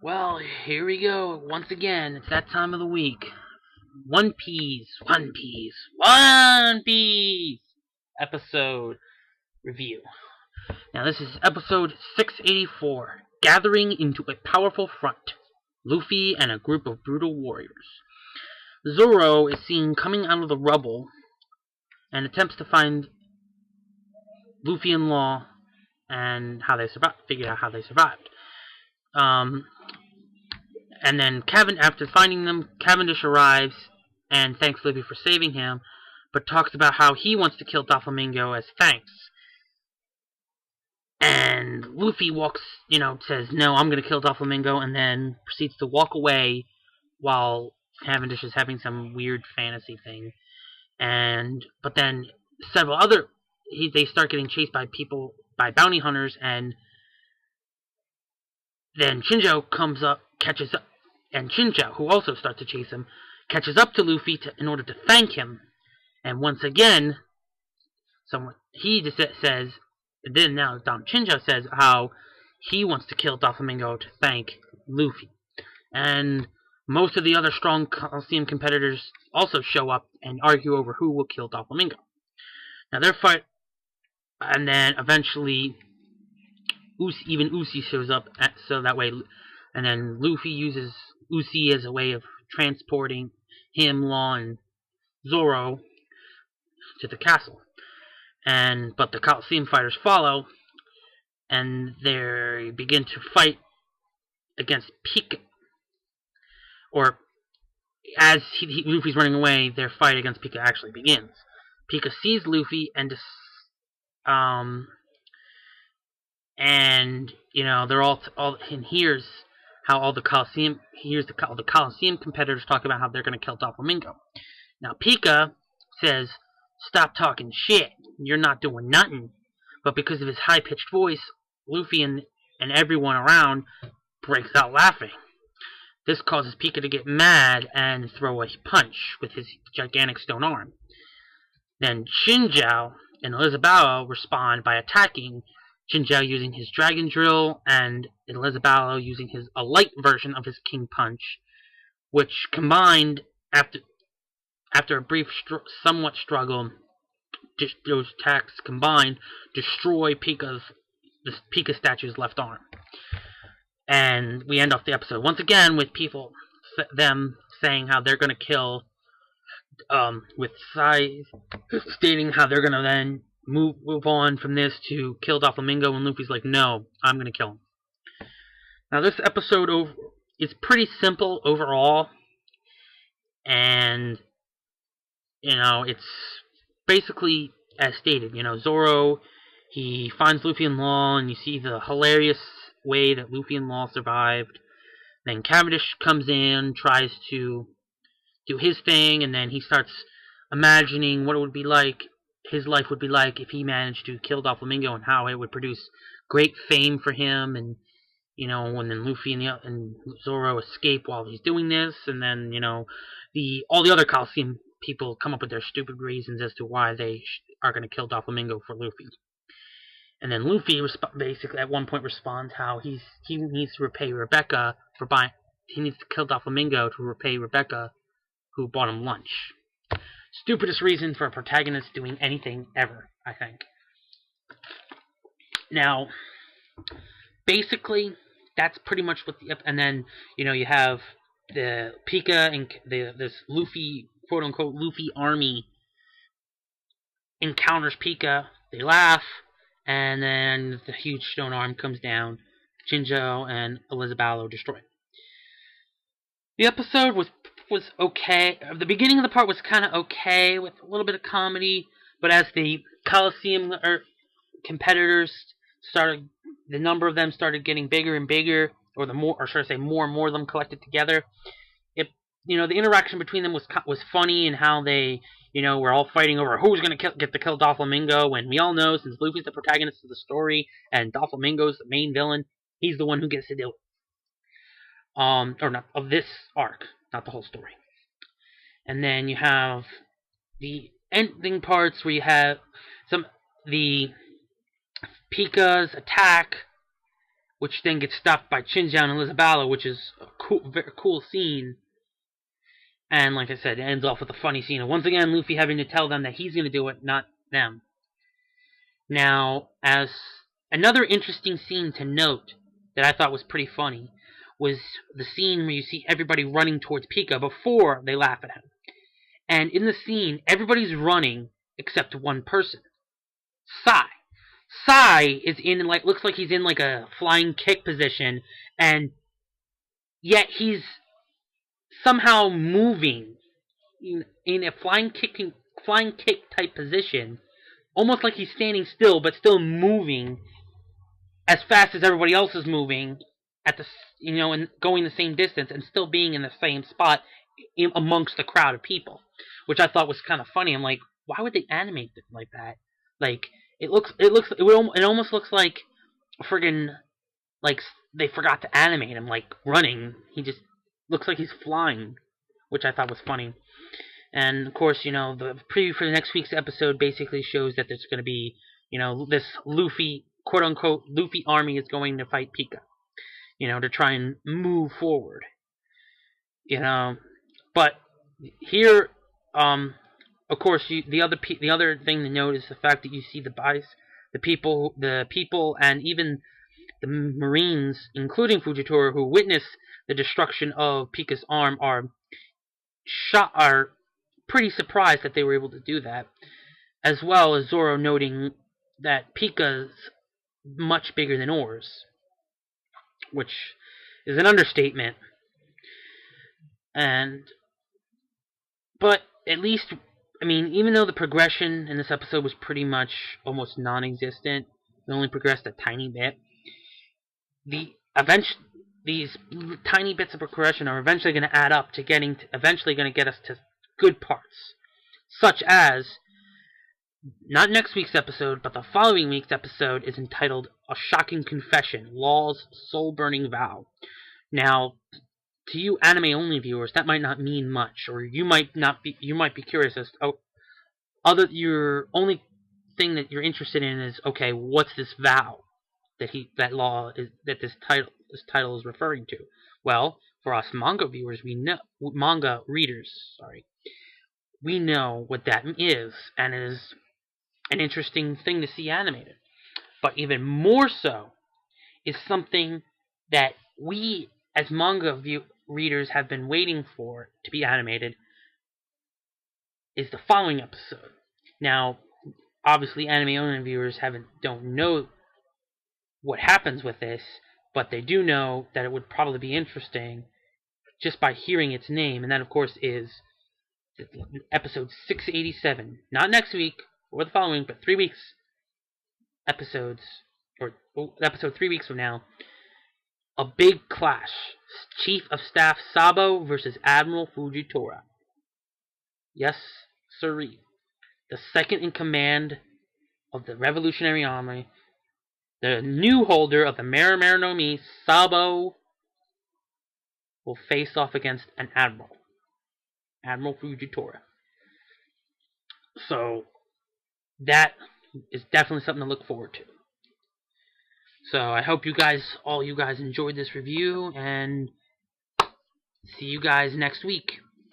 Well, here we go. Once again, it's that time of the week. One Piece, One Piece, One Piece episode review. Now, this is episode 684, Gathering into a Powerful Front. Luffy and a group of brutal warriors. Zoro is seen coming out of the rubble and attempts to find Luffy and Law and how they survived, figure out how they survived. And then after finding them, Cavendish arrives and thanks Luffy for saving him, but talks about how he wants to kill Doflamingo as thanks. And Luffy says, no, I'm going to kill Doflamingo, and then proceeds to walk away while Cavendish is having some weird fantasy thing. But then they start getting chased by bounty hunters, and then Shinjo comes up, catches up, and Shinjo, who also starts to chase him, catches up to Luffy in order to thank him. And once again, Shinjo says how he wants to kill Doflamingo to thank Luffy. And most of the other strong Coliseum competitors also show up and argue over who will kill Doflamingo. Now their fight, and then eventually Uzi shows up, so that way, and then Luffy uses Uzi as a way of transporting him, Law, and Zoro to the castle. But the Coliseum fighters follow, and they begin to fight against Pika. Or, as Luffy's running away, their fight against Pika actually begins. Pika sees Luffy and they're all and hears how all the Coliseum competitors talk about how they're going to kill Doflamingo. Now Pika says, "Stop talking shit. You're not doing nothing." But because of his high-pitched voice, Luffy and everyone around breaks out laughing. This causes Pika to get mad and throw a punch with his gigantic stone arm. Then Shinjo and Elizabeth respond by attacking, Shinjo using his Dragon Drill and Elizabeth using a light version of his King Punch, which combined, after a brief somewhat struggle, those attacks combined destroy the Pika statue's left arm. And we end off the episode once again with them saying how they're going to kill, with Sai stating how they're going to then move on from this to kill Doflamingo, and Luffy's like, no, I'm going to kill him. Now this episode is pretty simple overall, and it's basically as stated. Zoro, he finds Luffy and Law, and you see the hilarious way that Luffy and Law survived. Then Cavendish comes in, tries to do his thing, and then he starts imagining what it would be like, his life would be like if he managed to kill Doflamingo, and how it would produce great fame for him. And and then Luffy and Zoro escape while he's doing this, and then all the other Coliseum people come up with their stupid reasons as to why they are going to kill Doflamingo for Luffy. And then Luffy basically at one point responds how he needs to repay Rebecca he needs to kill Doflamingo to repay Rebecca, who bought him lunch. Stupidest reason for a protagonist doing anything ever, I think. Now, basically, that's pretty much what and then, you have the Pika and this Luffy, quote-unquote, Luffy army encounters Pika. They laugh, and then the huge stone arm comes down. Shinjo and Elizabeth destroy it. The episode was okay. The beginning of the part was kind of okay, with a little bit of comedy, but as the Coliseum competitors started, the number of them started getting bigger and bigger, or should I say more and more of them collected together. The interaction between them was funny, and how they, were all fighting over who's going to get to kill Doflamingo, when we all know, since Luffy's the protagonist of the story and Doflamingo's the main villain, he's the one who gets to do it. Or not, of this arc, not the whole story. And then you have the ending parts where you have the Pika's attack which then gets stopped by Chinjiao and Elizabeth, which is a cool, very cool scene. And like I said, it ends off with a funny scene of once again Luffy having to tell them that he's going to do it, not them. Now, as another interesting scene to note that I thought was pretty funny was the scene where you see everybody running towards Pika before they laugh at him. And in the scene, everybody's running except one person. Sai. Sai is in, like, looks like he's in like a flying kick position, and yet he's somehow moving in a flying kick type position, almost like he's standing still, but still moving as fast as everybody else is moving at the, and going the same distance, and still being in the same spot amongst the crowd of people, which I thought was kind of funny. I'm like, why would they animate it like that? Like, it almost looks like friggin' like they forgot to animate him like running. He just looks like he's flying, which I thought was funny. And of course, the preview for the next week's episode basically shows that there's going to be, this Luffy, quote unquote, Luffy army is going to fight Pika, to try and move forward. But here, of course, the other thing to note is the fact that you see the people, and even the Marines, including Fujitora, who witness the destruction of Pika's arm, are pretty surprised that they were able to do that, as well as Zoro noting that Pika's much bigger than Oars, which is an understatement. But at least, even though the progression in this episode was pretty much almost non-existent, we only progressed a tiny bit, these tiny bits of progression are eventually going to add up to get us to good parts, such as, not next week's episode, but the following week's episode is entitled A Shocking Confession, Law's Soul-Burning Vow. Now, to you anime-only viewers, that might not mean much, or you might be curious as to, your only thing that you're interested in is, okay, what's this vow that this title is referring to? Well, for us manga readers, we know what that is, and it is an interesting thing to see animated. But even more so is something that we, as manga readers, have been waiting for to be animated, is the following episode. Now, obviously, anime-only viewers don't know what happens with this, but they do know that it would probably be interesting just by hearing its name, and that, of course, is episode 687. Not next week or the following, but 3 weeks episode 3 weeks from now. A big clash. Chief of Staff Sabo versus Admiral Fujitora. Yes, sirree. The second in command of the Revolutionary Army, the new holder of the Marimar no Mi, Sabo, will face off against an admiral. Admiral Fujitora. So, that is definitely something to look forward to. So, I hope all you guys enjoyed this review, and see you guys next week.